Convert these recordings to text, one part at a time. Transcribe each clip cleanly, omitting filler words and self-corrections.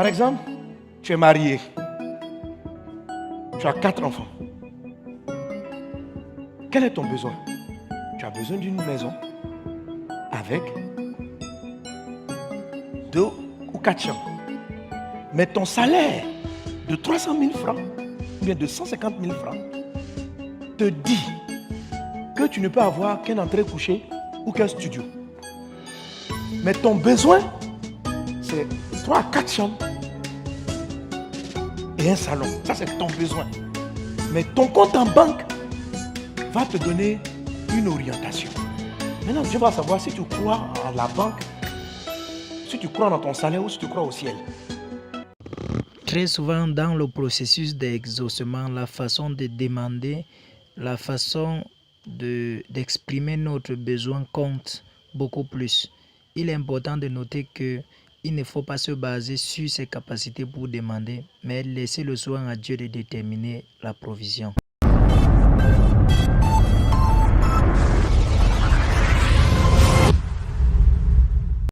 Par exemple, tu es marié. Tu as 4 enfants. Quel est ton besoin? Tu as besoin d'une maison avec 2 ou 4 chambres. Mais ton salaire de 300 000 francs ou bien de 150 000 francs te dit que tu ne peux avoir qu'un entrée-couchée ou qu'un studio. Mais ton besoin, c'est 3 à 4 chambres et un salon. Ça, c'est ton besoin. Mais ton compte en banque va te donner une orientation. Maintenant, Dieu va savoir si tu crois à la banque, si tu crois dans ton salaire ou si tu crois au ciel. Très souvent, dans le processus d'exaucement, la façon de demander, la façon d'exprimer notre besoin compte beaucoup plus. Il est important de noter qu'il ne faut pas se baser sur ses capacités pour demander, mais laisser le soin à Dieu de déterminer la provision.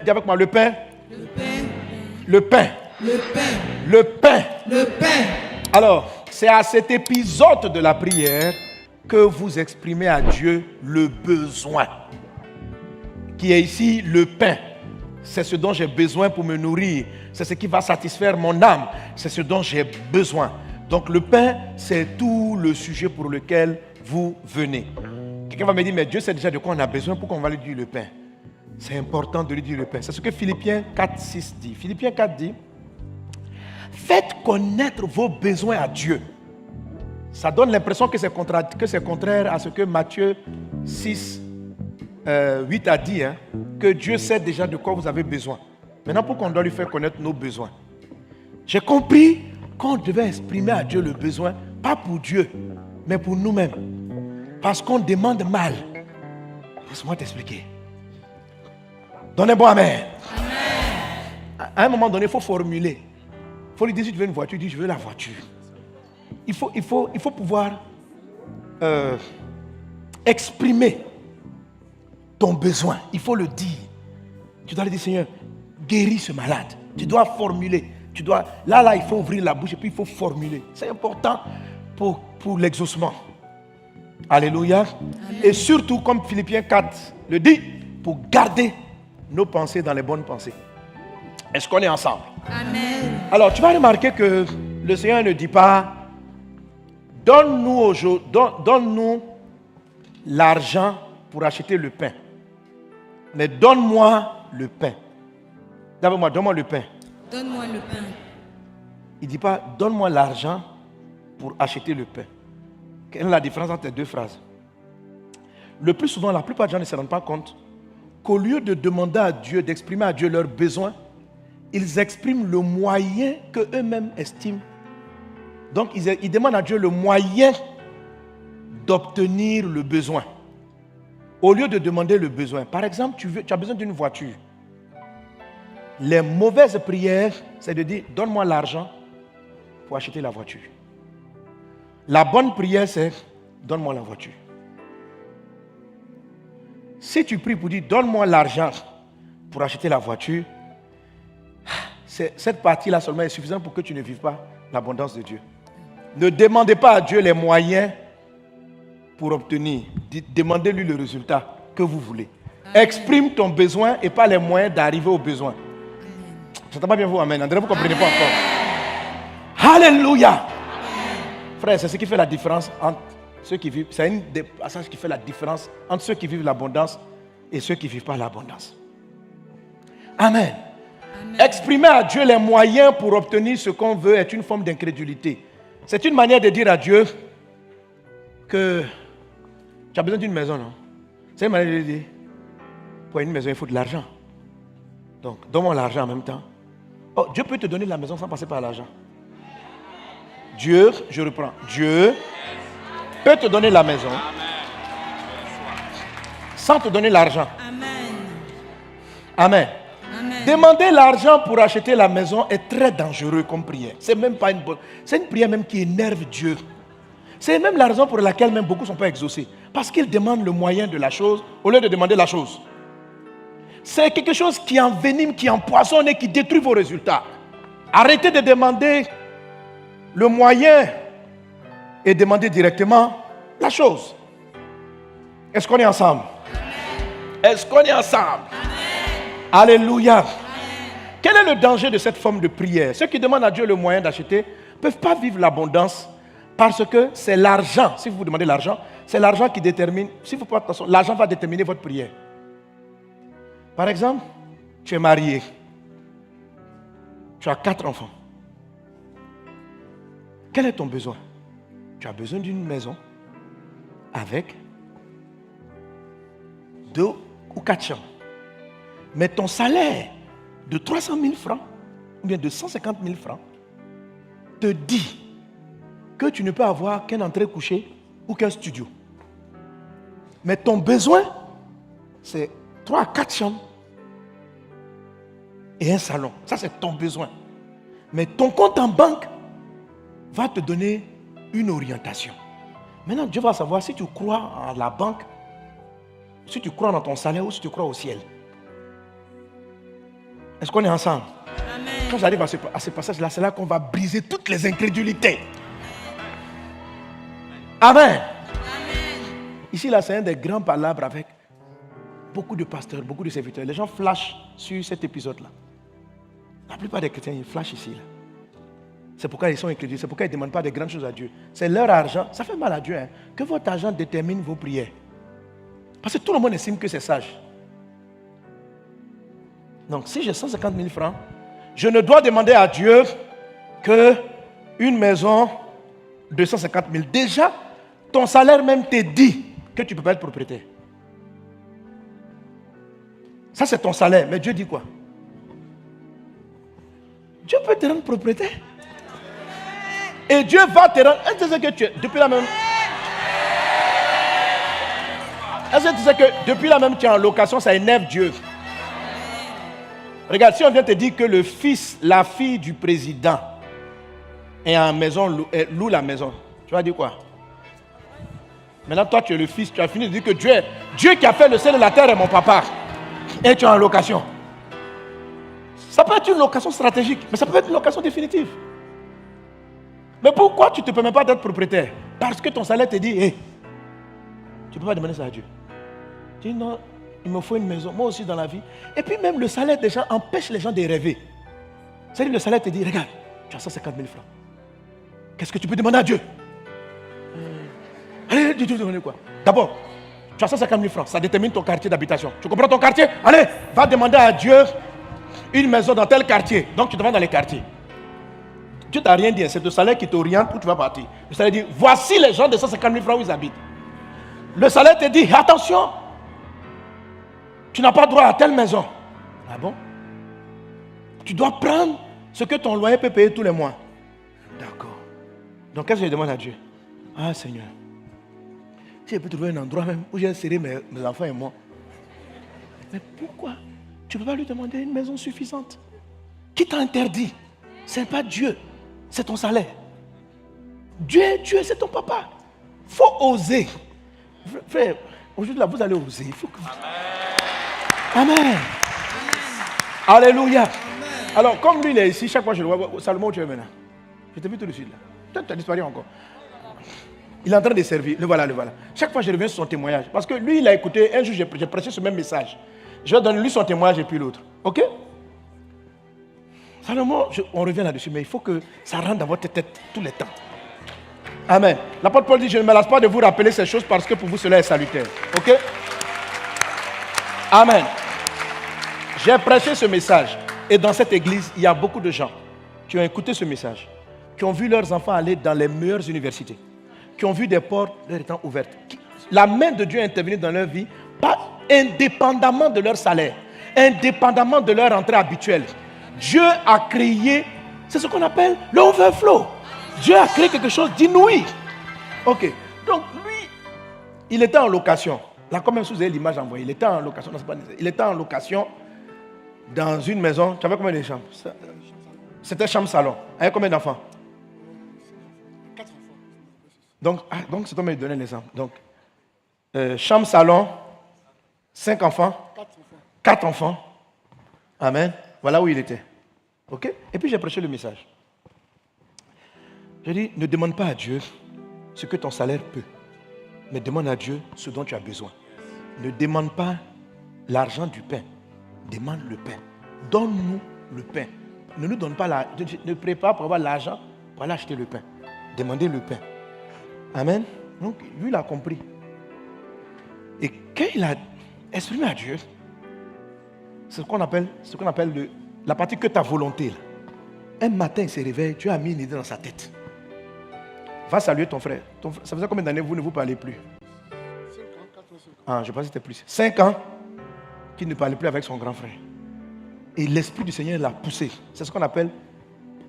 Dis avec moi, le pain. Le pain. Le pain. Le pain. Le pain. Le pain. Alors, c'est à cet épisode de la prière que vous exprimez à Dieu le besoin. Qui est ici le pain. C'est ce dont j'ai besoin pour me nourrir. C'est ce qui va satisfaire mon âme. C'est ce dont j'ai besoin. Donc le pain, c'est tout le sujet pour lequel vous venez. Quelqu'un va me dire, mais Dieu sait déjà de quoi on a besoin, pourquoi on va lui dire le pain? C'est important de lui dire le pain. C'est ce que Philippiens 4:6 dit. Philippiens 4 dit, faites connaître vos besoins à Dieu. Ça donne l'impression que c'est contraire à ce que Matthieu 6:8 a dit, hein, que Dieu sait déjà de quoi vous avez besoin. Maintenant, pourquoi on doit lui faire connaître nos besoins? J'ai compris qu'on devait exprimer à Dieu le besoin, pas pour Dieu, mais pour nous-mêmes. Parce qu'on demande mal. Laisse-moi t'expliquer. Donnez-moi amen. Amen. À un moment donné, il faut formuler. Il faut lui dire si tu veux une voiture, dis je veux la voiture. Il faut pouvoir exprimer ton besoin. Il faut le dire. Tu dois lui dire, Seigneur, guéris ce malade. Tu dois formuler. Là, il faut ouvrir la bouche et puis il faut formuler. C'est important pour l'exaucement. Alléluia. Amen. Et surtout, comme Philippiens 4 le dit, pour garder nos pensées dans les bonnes pensées. Est-ce qu'on est ensemble? Amen. Alors, tu vas remarquer que le Seigneur ne dit pas donne-nous l'argent pour acheter le pain. Mais donne-moi le pain. D'abord, donne-moi le pain. Donne-moi le pain. Il ne dit pas donne-moi l'argent pour acheter le pain. Quelle est la différence entre les deux phrases? Le plus souvent, la plupart des gens ne se rendent pas compte qu'au lieu de demander à Dieu, d'exprimer à Dieu leurs besoins, ils expriment le moyen qu'eux-mêmes estiment. Donc, ils demandent à Dieu le moyen d'obtenir le besoin. Au lieu de demander le besoin. Par exemple, tu as besoin d'une voiture. Les mauvaises prières, c'est de dire, donne-moi l'argent pour acheter la voiture. La bonne prière, c'est, donne-moi la voiture. Si tu pries pour dire, donne-moi l'argent pour acheter la voiture, cette partie-là seulement est suffisante pour que tu ne vives pas l'abondance de Dieu. Ne demandez pas à Dieu les moyens pour obtenir. Demandez-lui le résultat que vous voulez. Amen. Exprime ton besoin et pas les moyens d'arriver au besoin. Je n'entends pas bien vous, amen. André, vous ne comprenez pas encore. Alléluia. Amen. Frère, c'est ce qui fait la différence entre ceux qui vivent. C'est une des passages qui fait la différence entre ceux qui vivent l'abondance et ceux qui ne vivent pas l'abondance. Amen. Amen. Exprimer à Dieu les moyens pour obtenir ce qu'on veut est une forme d'incrédulité. C'est une manière de dire à Dieu que tu as besoin d'une maison, non? C'est une manière de dire, pour une maison, il faut de l'argent. Donc, donne-moi l'argent en même temps. Oh, Dieu peut te donner la maison sans passer par l'argent. Dieu, je reprends, Dieu peut te donner la maison sans te donner l'argent. Amen. Amen. Amen. Demander l'argent pour acheter la maison est très dangereux comme prière. C'est même pas une bonne. C'est une prière même qui énerve Dieu. C'est même la raison pour laquelle même beaucoup ne sont pas exaucés. Parce qu'ils demandent le moyen de la chose au lieu de demander la chose. C'est quelque chose qui envenime, qui empoisonne et qui détruit vos résultats. Arrêtez de demander le moyen et demandez directement la chose. Est-ce qu'on est ensemble? Est-ce qu'on est ensemble? Alléluia. Quel est le danger de cette forme de prière? Ceux qui demandent à Dieu le moyen d'acheter ne peuvent pas vivre l'abondance parce que c'est l'argent. Si vous vous demandez l'argent, c'est l'argent qui détermine. Si vous faites attention, l'argent va déterminer votre prière. Par exemple, tu es marié. Tu as 4 enfants. Quel est ton besoin? Tu as besoin d'une maison avec 2 ou 4 chambres. Mais ton salaire de 300 000 francs ou bien de 150 000 francs te dit que tu ne peux avoir qu'un entrée couchée ou qu'un studio. Mais ton besoin, c'est 3 à 4 chambres et un salon. Ça, c'est ton besoin. Mais ton compte en banque va te donner une orientation. Maintenant, Dieu va savoir si tu crois en la banque, si tu crois dans ton salaire ou si tu crois au ciel. Est-ce qu'on est ensemble? Amen. Quand j'arrive à ce passage-là, c'est là qu'on va briser toutes les incrédulités. Amen. Ici, là, c'est un des grands palabres avec beaucoup de pasteurs, beaucoup de serviteurs. Les gens flashent sur cet épisode-là. La plupart des chrétiens, ils flashent ici. Là. C'est pourquoi ils sont incrédules. C'est pourquoi ils ne demandent pas de grandes choses à Dieu. C'est leur argent. Ça fait mal à Dieu. Hein, que votre argent détermine vos prières. Parce que tout le monde estime que c'est sage. Donc, si j'ai 150 000 francs, je ne dois demander à Dieu qu'une maison de 150 000. Déjà, ton salaire même te dit que tu ne peux pas être propriétaire. Ça, c'est ton salaire. Mais Dieu dit quoi? Dieu peut te rendre propriétaire. Et Dieu va te rendre. Est-ce que tu sais que depuis la même. Est-ce que tu sais que depuis la même tu es en location, ça énerve Dieu? Regarde, si on vient te dire que le fils, la fille du président est en maison, loue la maison, tu vas dire quoi? Maintenant, toi, tu es le fils, tu as fini de dire que Dieu qui a fait le ciel et la terre est mon papa. Et tu es en location. Ça peut être une location stratégique, mais ça peut être une location définitive. Mais pourquoi tu ne te permets pas d'être propriétaire? Parce que ton salaire te dit, hey, tu ne peux pas demander ça à Dieu. Tu dis non, il me faut une maison, moi aussi dans la vie. Et puis même le salaire des gens empêche les gens de rêver. C'est-à-dire le salaire te dit, regarde, tu as 150 000 francs. Qu'est-ce que tu peux demander à Dieu? Allez, tu demandes quoi? D'abord, tu as 150 000 francs, ça détermine ton quartier d'habitation. Tu comprends ton quartier? Allez, va demander à Dieu une maison dans tel quartier. Donc tu te vas dans les quartiers. Dieu t'a rien dit, c'est le salaire qui t'oriente où tu vas partir. Le salaire dit, voici les gens de 150 000 francs où ils habitent. Le salaire te dit, attention, tu n'as pas droit à telle maison. Ah bon? Tu dois prendre ce que ton loyer peut payer tous les mois. D'accord. Donc qu'est-ce que je demande à Dieu? Ah Seigneur, si je peux trouver un endroit même où j'ai serré mes enfants et moi. Mais pourquoi? Tu ne peux pas lui demander une maison suffisante. Qui t'a interdit? Ce n'est pas Dieu, c'est ton salaire. Dieu, c'est ton papa. Il faut oser. Frère, aujourd'hui là, vous allez oser. Il faut que... Amen. Amen. Alléluia. Amen. Alors, comme lui il est ici, chaque fois je le vois, Salomon, où tu es maintenant? Je t'ai vu tout de suite là. Toi, tu as disparu encore. Il est en train de servir. Le voilà, le voilà. Chaque fois je reviens sur son témoignage. Parce que lui, il a écouté. Un jour, j'ai prêché ce même message. Je vais donner lui son témoignage et puis l'autre. Ok? Salomon, on revient là-dessus, mais il faut que ça rentre dans votre tête tout le temps. Amen. L'apôtre Paul dit, je ne me lasse pas de vous rappeler ces choses parce que pour vous cela est salutaire. Ok? Amen. J'ai prêché ce message et dans cette église, il y a beaucoup de gens qui ont écouté ce message, qui ont vu leurs enfants aller dans les meilleures universités, qui ont vu des portes leur étant ouvertes. La main de Dieu est intervenue dans leur vie, pas indépendamment de leur salaire, indépendamment de leur entrée habituelle. Dieu a créé, c'est ce qu'on appelle le overflow. Dieu a créé quelque chose d'inouï. Ok. Donc lui, il était en location. Là, comme vous avez l'image envoyée, il était en location. Non, il était en location dans une maison. Tu avais combien de chambres? C'était chambre-salon. Avec combien d'enfants? 4 enfants. Donc c'est toi qui me donnais l'exemple. Donc, chambre-salon, 5 enfants, 4 enfants. Amen. Voilà où il était. Ok? Et puis j'ai prêché le message. J'ai dit, ne demande pas à Dieu ce que ton salaire peut, mais demande à Dieu ce dont tu as besoin. Ne demande pas l'argent du pain, demande le pain. Donne-nous le pain. Ne nous donne pas ne prépare pour avoir l'argent pour aller acheter le pain. Demandez le pain. Amen. Donc, lui, il a compris. Et quand il a exprimé à Dieu, c'est ce qu'on appelle la partie que ta volonté. Là. Un matin, il se réveille, Dieu a mis une idée dans sa tête. Va saluer ton frère. Ça faisait combien d'années vous ne vous parlez plus? 5 ans, 4 ans, 5 ans. Ah, je pense que c'était plus. 5 ans qu'il ne parlait plus avec son grand frère. Et l'Esprit du Seigneur l'a poussé. C'est ce qu'on appelle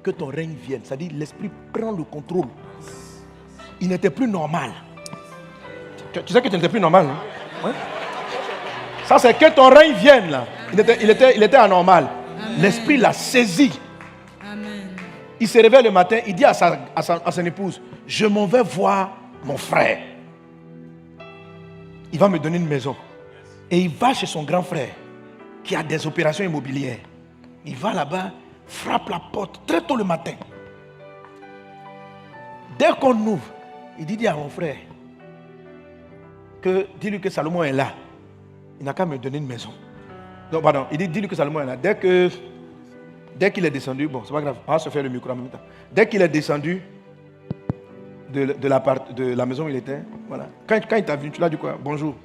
que ton règne vienne. C'est-à-dire l'Esprit prend le contrôle. Il n'était plus normal. Tu sais que tu n'étais plus normal, non? Ouais. Ça, c'est que ton règne vienne, là. Il était anormal. L'Esprit l'a saisi. Amen. Il se réveille le matin, il dit à son épouse, je m'en vais voir mon frère. Il va me donner une maison. Et il va chez son grand frère, qui a des opérations immobilières. Il va là-bas, frappe la porte très tôt le matin. Dès qu'on ouvre, il dit à mon frère, dis-lui que Salomon est là. Il n'a qu'à me donner une maison. Non, pardon, il dit, dis-lui que Salomon est là. Dès qu'il est descendu, bon, c'est pas grave, on va se faire le micro en même temps. Dès qu'il est descendu de la maison où il était, voilà. Quand il t'a vu, tu l'as dit quoi? Bonjour.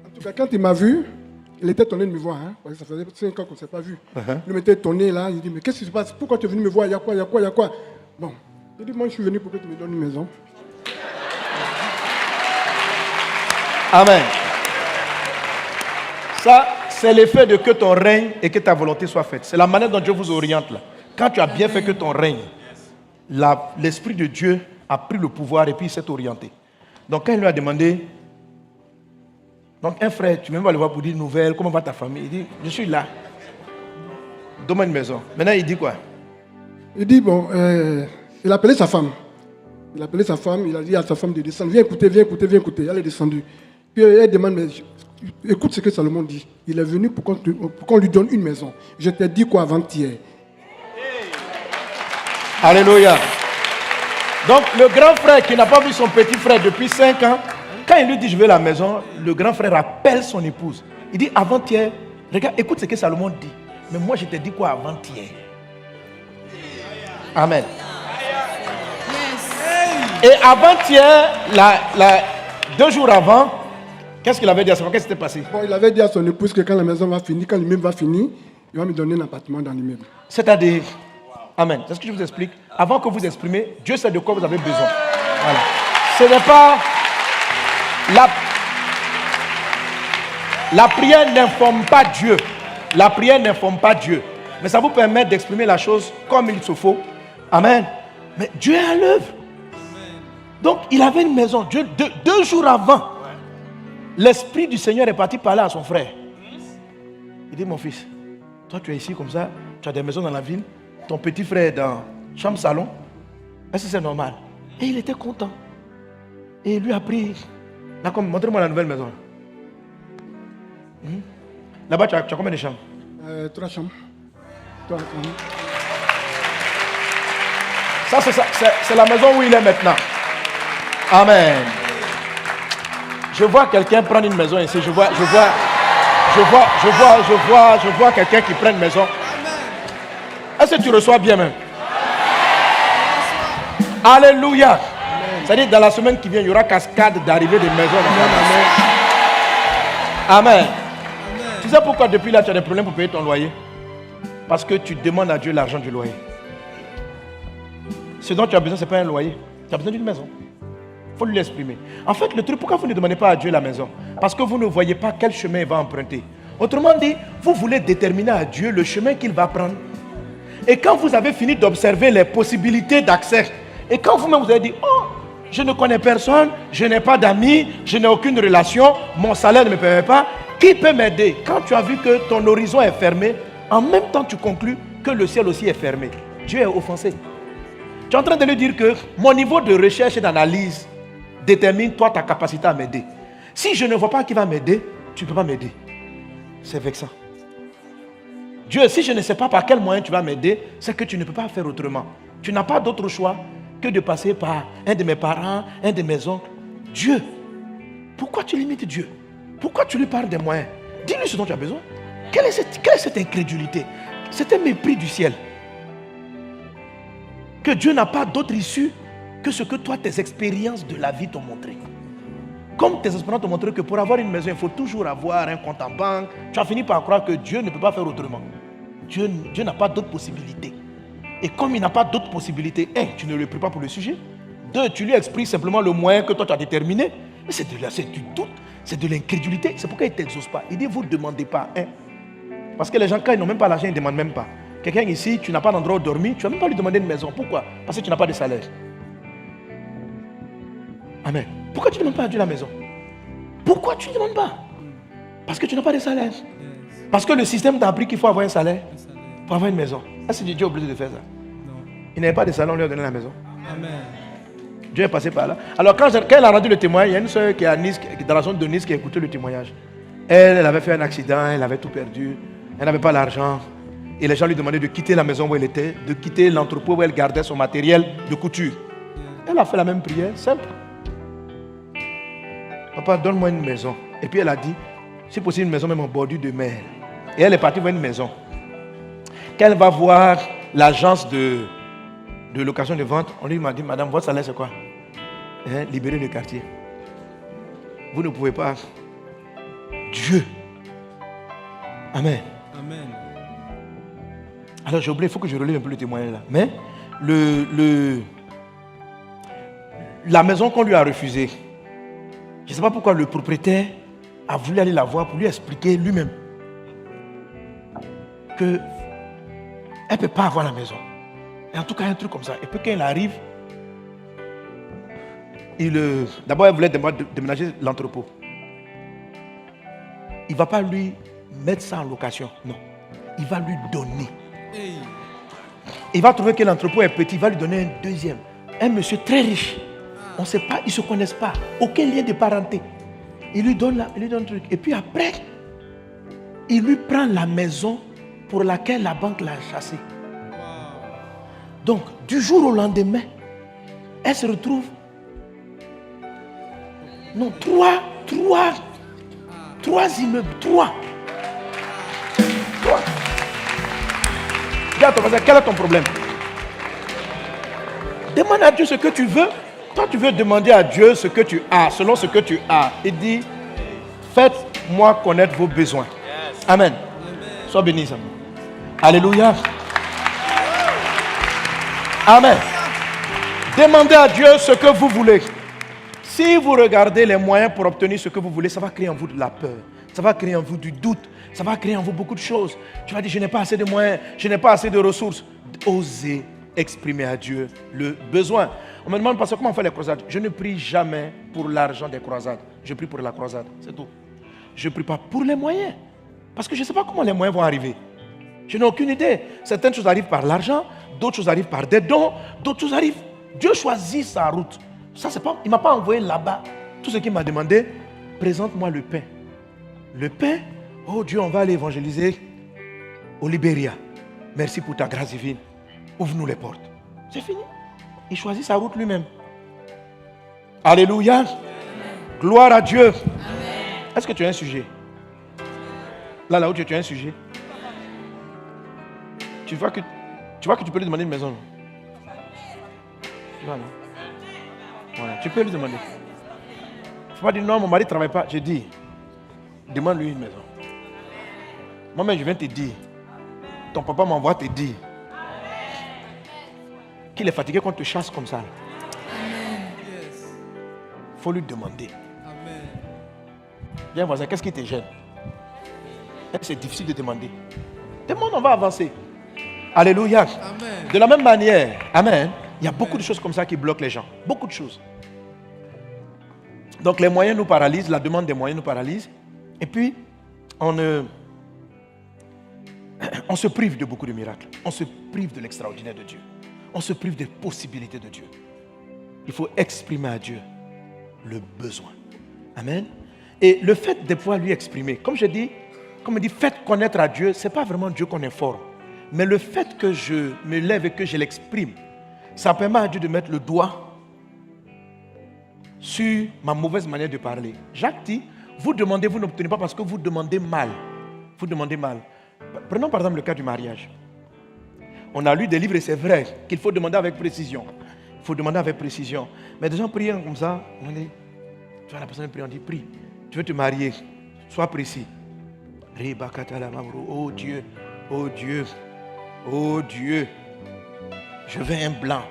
En tout cas, quand il m'a vu, il était étonné de me voir. Hein, parce que ça faisait 5 ans qu'on ne s'est pas vu. Il m'était étonné là. Il dit, mais qu'est-ce qui se passe? Pourquoi tu es venu me voir? Il y a quoi? Bon, il dit, moi je suis venu pour que tu me donnes une maison. Amen. Ça, c'est l'effet de que ton règne et que ta volonté soit faite. C'est la manière dont Dieu vous oriente là. Quand tu as bien fait que ton règne, l'Esprit de Dieu a pris le pouvoir et puis il s'est orienté. Donc quand il lui a demandé, donc un frère, tu viens pas le voir pour dire une nouvelle, comment va ta famille? Il dit, je suis là. Donne-moi une maison. Maintenant il dit quoi? Il dit, bon, il a appelé sa femme. Il a appelé sa femme, il a dit à sa femme de descendre. Viens écouter. Elle est descendue. Puis elle demande, mais écoute ce que Salomon dit. Il est venu pour qu'on lui donne une maison. Je t'ai dit quoi avant-hier? Alléluia. Donc le grand frère qui n'a pas vu son petit frère depuis 5 ans, quand il lui dit je veux la maison, le grand frère appelle son épouse. Il dit avant-hier, regarde, écoute ce que Salomon dit. Mais moi je t'ai dit quoi avant-hier? Amen. Yes. Et avant-hier, 2 jours avant, qu'est-ce qu'il avait dit à sa femme? Qu'est-ce qui s'était passé? Bon, il avait dit à son épouse que quand la maison va finir, quand l'immeuble va finir, il va me donner un appartement dans l'immeuble. C'est-à-dire, amen. C'est ce que je vous explique. Avant que vous exprimez, Dieu sait de quoi vous avez besoin. Voilà. Ce n'est pas... La prière n'informe pas Dieu. La prière n'informe pas Dieu. Mais ça vous permet d'exprimer la chose comme il se faut. Amen. Mais Dieu est à l'œuvre. Donc, il avait une maison. Dieu, 2 jours avant, l'Esprit du Seigneur est parti parler à son frère. Il dit, mon fils, toi tu es ici comme ça, tu as des maisons dans la ville, ton petit frère est dans chambre salon. Est-ce que c'est normal? Et il était content. Et il lui a pris. D'accord, montre-moi la nouvelle maison. Là-bas, tu as combien de chambres? 3 chambres. 3 chambres. Ça, c'est la maison où il est maintenant. Amen. Je vois quelqu'un prendre une maison ici. Je vois quelqu'un qui prend une maison. Est-ce que tu reçois bien même? Alléluia. C'est-à-dire dans la semaine qui vient, il y aura cascade d'arrivée de maisons. Amen. Tu sais pourquoi depuis là tu as des problèmes pour payer ton loyer? Parce que tu demandes à Dieu l'argent du loyer. Ce dont tu as besoin, ce n'est pas un loyer. Tu as besoin d'une maison. Il faut lui l'exprimer. En fait, le truc, pourquoi vous ne demandez pas à Dieu la maison? Parce que vous ne voyez pas quel chemin il va emprunter. Autrement dit, vous voulez déterminer à Dieu le chemin qu'il va prendre. Et quand vous avez fini d'observer les possibilités d'accès, et quand vous-même vous avez dit, oh, je ne connais personne, je n'ai pas d'amis, je n'ai aucune relation, mon salaire ne me permet pas, qui peut m'aider? Quand tu as vu que ton horizon est fermé, en même temps tu conclus que le ciel aussi est fermé. Dieu est offensé. Tu es en train de lui dire que mon niveau de recherche et d'analyse détermine toi ta capacité à m'aider. Si je ne vois pas qui va m'aider, tu ne peux pas m'aider. C'est vexant. Dieu, si je ne sais pas par quel moyen tu vas m'aider, c'est que tu ne peux pas faire autrement. Tu n'as pas d'autre choix que de passer par un de mes parents, un de mes oncles. Dieu, pourquoi tu limites Dieu? Pourquoi tu lui parles des moyens? Dis-lui ce dont tu as besoin. Quelle est cette incrédulité? C'est un mépris du ciel. Que Dieu n'a pas d'autre issue que ce que toi, tes expériences de la vie t'ont montré. Comme tes expériences t'ont montré que pour avoir une maison, il faut toujours avoir un compte en banque. Tu as fini par croire que Dieu ne peut pas faire autrement. Dieu n'a pas d'autre possibilité. Et comme il n'a pas d'autre possibilité, un, tu ne le pries pas pour le sujet. Deux, tu lui exprimes simplement le moyen que toi tu as déterminé. Mais c'est du doute, c'est de l'incrédulité. C'est pourquoi il ne t'exauce pas. Il dit, vous ne demandez pas. Un. Parce que les gens, quand ils n'ont même pas l'argent, ils ne demandent même pas. Quelqu'un ici, tu n'as pas d'endroit où dormir, tu ne vas même pas lui demander une maison. Pourquoi? Parce que tu n'as pas de salaire. Amen. Pourquoi tu ne demandes pas à Dieu la maison? Pourquoi tu ne demandes pas? Parce que tu n'as pas de salaire. Parce que le système t'a appris qu'il faut avoir un salaire pour avoir une maison. Est-ce que Dieu est obligé de faire ça? Non. Il n'avait pas de salaire, on lui a donné la maison. Amen. Dieu est passé par là. Alors quand elle a rendu le témoignage, il y a une soeur qui est à Nice, dans la zone de Nice, qui a écouté le témoignage. Elle avait fait un accident, elle avait tout perdu, elle n'avait pas l'argent. Et les gens lui demandaient de quitter la maison où elle était, de quitter l'entrepôt où elle gardait son matériel de couture. Elle a fait la même prière, simple. Papa, donne-moi une maison. Et puis elle a dit, si possible, une maison même en bordure de mer. Et elle est partie voir une maison. Quand elle va voir l'agence de location de vente, on lui m'a dit, madame, votre salaire c'est quoi? Libérer le quartier. Vous ne pouvez pas. Dieu. Amen. Amen. Alors j'ai oublié, il faut que je relève un peu le témoignage là. Mais la maison qu'on lui a refusée, je ne sais pas pourquoi le propriétaire a voulu aller la voir pour lui expliquer lui-même qu'elle ne peut pas avoir la maison. Et en tout cas, un truc comme ça. Et puis quand il arrive, d'abord elle voulait déménager l'entrepôt. Il ne va pas lui mettre ça en location, non. Il va lui donner. Il va trouver que l'entrepôt est petit, il va lui donner un deuxième. Un monsieur très riche. On ne sait pas, ils ne se connaissent pas. Aucun lien de parenté. Il lui donne un truc. Et puis après, il lui prend la maison pour laquelle la banque l'a chassé. Donc, du jour au lendemain, elle se retrouve. Non, trois immeubles. Trois. Regarde, quel est ton problème? Demande à Dieu ce que tu veux. Toi, tu veux demander à Dieu ce que tu as, selon ce que tu as. Il dit, faites-moi connaître vos besoins. Amen. Sois béni, ça. Alléluia. Amen. Demandez à Dieu ce que vous voulez. Si vous regardez les moyens pour obtenir ce que vous voulez, ça va créer en vous de la peur. Ça va créer en vous du doute. Ça va créer en vous beaucoup de choses. Tu vas dire, je n'ai pas assez de moyens, je n'ai pas assez de ressources. Osez exprimer à Dieu le besoin. On me demande, parce que comment on fait les croisades? Je ne prie jamais pour l'argent des croisades. Je prie pour la croisade, c'est tout. Je ne prie pas pour les moyens. Parce que je ne sais pas comment les moyens vont arriver. Je n'ai aucune idée. Certaines choses arrivent par l'argent, d'autres choses arrivent par des dons, d'autres choses arrivent. Dieu choisit sa route. Ça, c'est pas, il ne m'a pas envoyé là-bas. Tout ce qu'il m'a demandé, présente-moi le pain. Le pain, oh Dieu, on va aller évangéliser au Libéria. Merci pour ta grâce divine. Ouvre-nous les portes. C'est fini. Il choisit sa route lui-même. Alléluia. Amen. Gloire à Dieu. Amen. Est-ce que tu as un sujet? Là où tu as un sujet. Tu vois que tu peux lui demander une maison. Non? Tu vois, non? Voilà, tu peux lui demander. Il ne faut pas dire non, mon mari ne travaille pas. Je dis, demande-lui une maison. Moi-même, je viens te dire. Ton papa m'envoie te dire qu'il est fatigué qu'on te chasse comme ça. Il faut lui demander. Viens voisin, qu'est-ce qui te gêne? C'est difficile de demander. Demande, on va avancer. Alléluia. Amen. De la même manière, amen, il y a beaucoup de choses comme ça qui bloquent les gens. Beaucoup de choses. Donc les moyens nous paralysent, la demande des moyens nous paralyse. Et puis, on se prive de beaucoup de miracles. On se prive de l'extraordinaire de Dieu. On se prive des possibilités de Dieu. Il faut exprimer à Dieu le besoin. Amen. Et le fait de pouvoir lui exprimer, comme je dis, Comme on dit, faites connaître à Dieu, ce n'est pas vraiment Dieu qu'on informe. Mais le fait que je me lève et que je l'exprime, ça permet à Dieu de mettre le doigt sur ma mauvaise manière de parler. Jacques dit, vous demandez, vous n'obtenez pas parce que vous demandez mal. Vous demandez mal. Prenons par exemple le cas du mariage. On a lu des livres et c'est vrai qu'il faut demander avec précision. Il faut demander avec précision. Mais des gens prient comme ça, on dit, tu vois la personne prie, on dit, prie. Tu veux te marier, sois précis. Oh Dieu, oh Dieu, oh Dieu, je veux un blanc.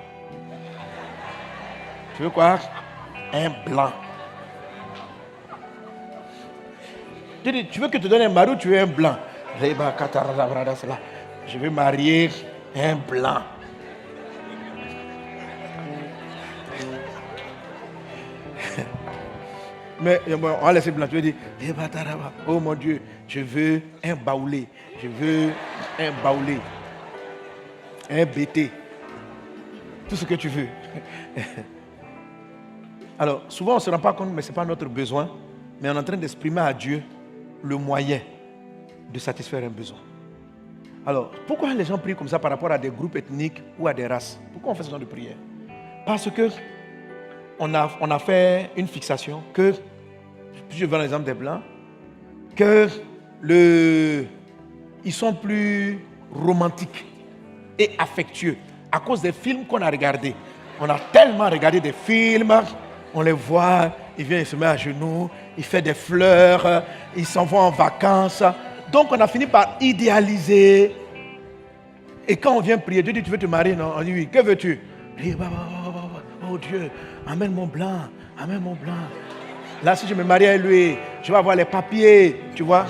Tu veux quoi? Un blanc. Tu veux que je te donne un mari ou tu veux un blanc? Je veux marier un blanc. Mais on va laisser blanc. Tu veux dire, oh mon Dieu, je veux un baoulé. Je veux un baoulé. Un BT. Tout ce que tu veux. Alors, souvent on ne se rend pas compte, mais ce n'est pas notre besoin. Mais on est en train d'exprimer à Dieu le moyen de satisfaire un besoin. Alors, pourquoi les gens prient comme ça par rapport à des groupes ethniques ou à des races? Pourquoi on fait ce genre de prière? Parce que on a fait une fixation que, je vais l'exemple des Blancs, ils sont plus romantiques et affectueux à cause des films qu'on a regardés. On a tellement regardé des films, on les voit, ils viennent, ils se mettent à genoux, ils font des fleurs, ils s'en vont en vacances. Donc on a fini par idéaliser. Et quand on vient prier, Dieu dit, tu veux te marier? Non, on dit oui, que veux-tu? Oh Dieu, amène mon blanc, amène mon blanc. Là, si je me marie avec lui, je vais avoir les papiers, tu vois.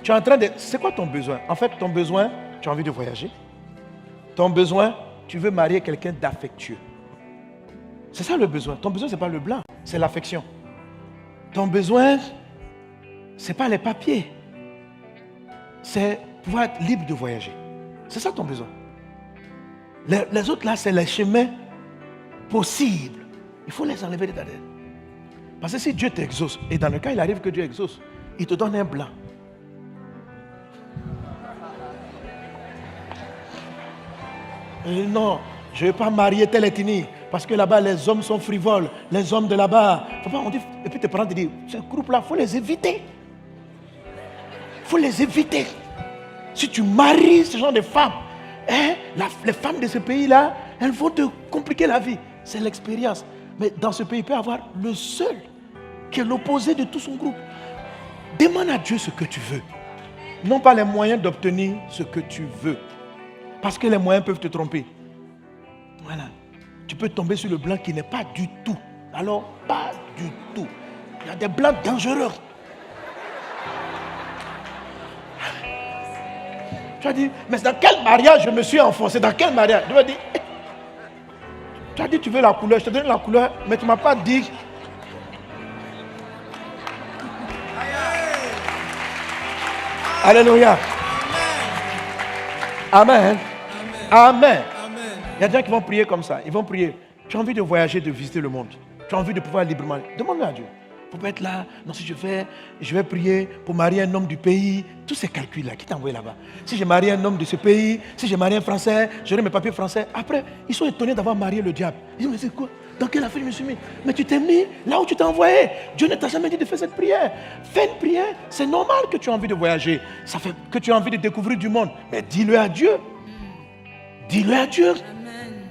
Tu es en train de... C'est quoi ton besoin? En fait, ton besoin, tu as envie de voyager. Ton besoin, tu veux marier quelqu'un d'affectueux. C'est ça le besoin. Ton besoin, ce n'est pas le blanc, c'est l'affection. Ton besoin, ce n'est pas les papiers. C'est pouvoir être libre de voyager. C'est ça ton besoin. Les autres là, c'est les chemins possibles. Il faut les enlever de ta tête. Parce que si Dieu t'exauce, et dans le cas il arrive que Dieu exauce, il te donne un blanc. Et non, je ne vais pas marier telle ethnie, parce que là-bas les hommes sont frivoles, les hommes de là-bas. Faut pas, on dit, et puis tes parents te disent, ce groupe-là, il faut les éviter. Il faut les éviter. Si tu maries ce genre de femmes, les femmes de ce pays-là, elles vont te compliquer la vie. C'est l'expérience. Mais dans ce pays, il peut y avoir le seul qui est l'opposé de tout son groupe. Demande à Dieu ce que tu veux. Non pas les moyens d'obtenir ce que tu veux. Parce que les moyens peuvent te tromper. Voilà. Tu peux tomber sur le blanc qui n'est pas du tout. Alors, pas du tout. Il y a des blancs dangereux. Tu as dit, mais dans quel mariage je me suis enfoncé? Dans quel mariage? Tu as dit, tu as dit, tu veux la couleur, je te donne la couleur, mais tu ne m'as pas dit. Alléluia. Amen. Amen. Il y a des gens qui vont prier comme ça. Ils vont prier. Tu as envie de voyager, de visiter le monde. Tu as envie de pouvoir librement. Demande-le à Dieu. Il ne faut pas être là. Non, si je vais prier pour marier un homme du pays. Tous ces calculs-là, qui t'a envoyé là-bas? Si j'ai marié un homme de ce pays, si j'ai marié un Français, j'aurai mes papiers français. Après, ils sont étonnés d'avoir marié le diable. Ils disent, mais c'est quoi? Dans quelle affaire je me suis mis? Mais tu t'es mis là où tu t'es envoyé. Dieu ne t'a jamais dit de faire cette prière. Fais une prière. C'est normal que tu aies envie de voyager. Ça fait que tu as envie de découvrir du monde. Mais dis-le à Dieu. Dis-le à Dieu. Amen.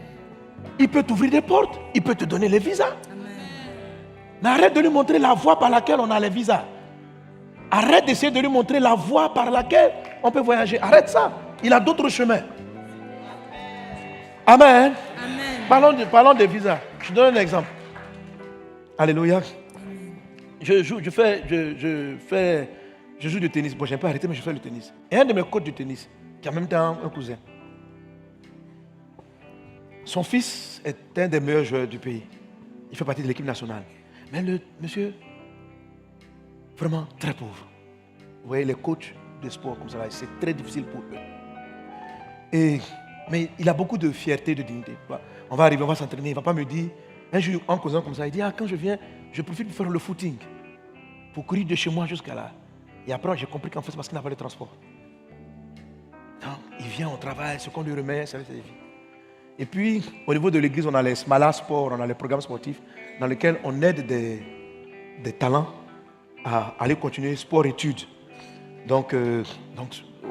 Il peut t'ouvrir des portes. Il peut te donner les visas. Mais arrête de lui montrer la voie par laquelle on a les visas. Arrête d'essayer de lui montrer la voie par laquelle on peut voyager. Arrête ça. Il a d'autres chemins. Amen. Amen. Parlons des visas. Je te donne un exemple. Alléluia. Je joue du tennis. Bon, j'ai un peu arrêté, mais je fais le tennis. Et un de mes coachs de tennis, qui a en même temps un cousin, son fils est un des meilleurs joueurs du pays. Il fait partie de l'équipe nationale. Mais le monsieur, vraiment très pauvre. Vous voyez, les coachs de sport comme ça, c'est très difficile pour eux. Mais il a beaucoup de fierté, de dignité. On va arriver, on va s'entraîner. Il ne va pas me dire, un jour, en causant comme ça, il dit, quand je viens, je profite pour faire le footing. Pour courir de chez moi jusqu'à là. Et après, j'ai compris qu'en fait, c'est parce qu'il n'a pas de transport. Donc, il vient au travail, ce qu'on lui remet, c'est la vie. Et puis, au niveau de l'église, on a les Smala Sports, on a les programmes sportifs dans lesquels on aide des talents à aller continuer sport-études. Donc,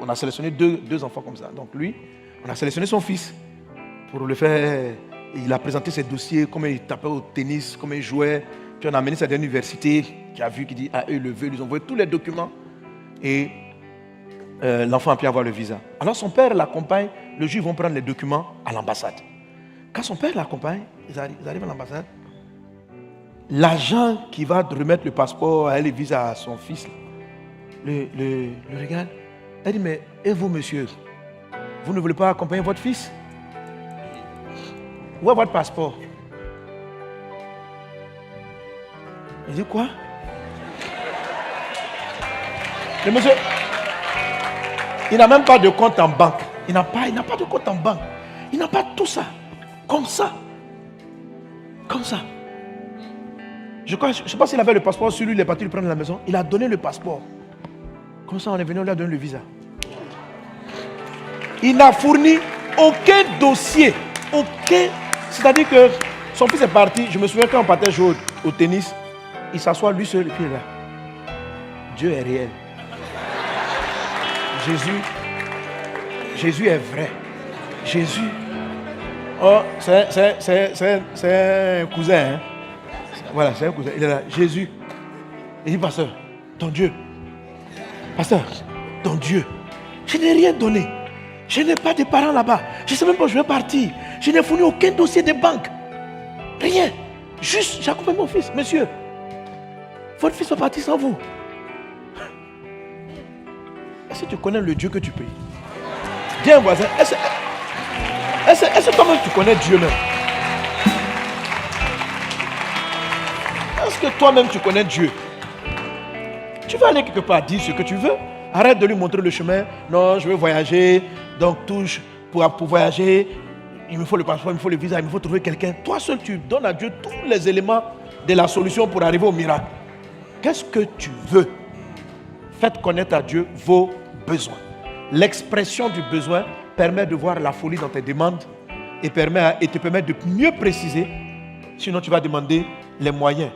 on a sélectionné deux enfants comme ça. Donc, lui, on a sélectionné son fils pour le faire. Il a présenté ses dossiers, comment il tapait au tennis, comment il jouait. Puis on a amené ça à l'université, qui a vu, qui dit, ah, eux, le veut, ils ont envoyé tous les documents. Et l'enfant a pu avoir le visa. Alors son père l'accompagne, le juif vont prendre les documents à l'ambassade. Quand son père l'accompagne, ils arrivent à l'ambassade. L'agent qui va remettre le passeport et le visa à son fils, le regarde. Elle dit, mais et vous, monsieur, vous ne voulez pas accompagner votre fils? Où est votre passeport? Il dit, quoi? Le monsieur, il n'a même pas de compte en banque. Il n'a pas de compte en banque. Il n'a pas tout ça. Comme ça. Comme ça. Je ne sais pas s'il avait le passeport sur lui, il est parti le prendre à la maison. Il a donné le passeport. Comme ça, on est venu, on lui a donné le visa. Il n'a fourni aucun dossier. Aucun. C'est-à-dire que son fils est parti. Je me souviens quand on partait jouer au tennis, il s'assoit lui seul et puis il est là. Dieu est réel. Jésus est vrai. Jésus, oh, c'est un cousin. Hein? Voilà, c'est un cousin. Il est là. Jésus. Il dit, pasteur, ton Dieu. Pasteur, ton Dieu. Je n'ai rien donné. Je n'ai pas de parents là-bas. Je ne sais même pas où je vais partir. Je n'ai fourni aucun dossier de banque. Rien. Juste, j'accompagne mon fils. Monsieur, votre fils va partir sans vous. Est-ce que tu connais le Dieu que tu pries? Dis un voisin, est-ce que toi-même tu connais Dieu même? Est-ce que toi-même tu connais Dieu? Tu vas aller quelque part dire ce que tu veux. Arrête de lui montrer le chemin. Non, je veux voyager. Donc touche pour voyager. Il me faut le passeport, il me faut le visa, il me faut trouver quelqu'un. Toi seul, tu donnes à Dieu tous les éléments de la solution pour arriver au miracle. Qu'est-ce que tu veux? Faites connaître à Dieu vos besoins. L'expression du besoin permet de voir la folie dans tes demandes et te permet de mieux préciser. Sinon, tu vas demander les moyens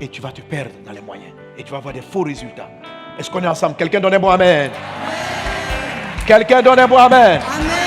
et tu vas te perdre dans les moyens et tu vas avoir des faux résultats. Est-ce qu'on est ensemble? Quelqu'un donne un bon amen. Quelqu'un donne un bon amen. Amen.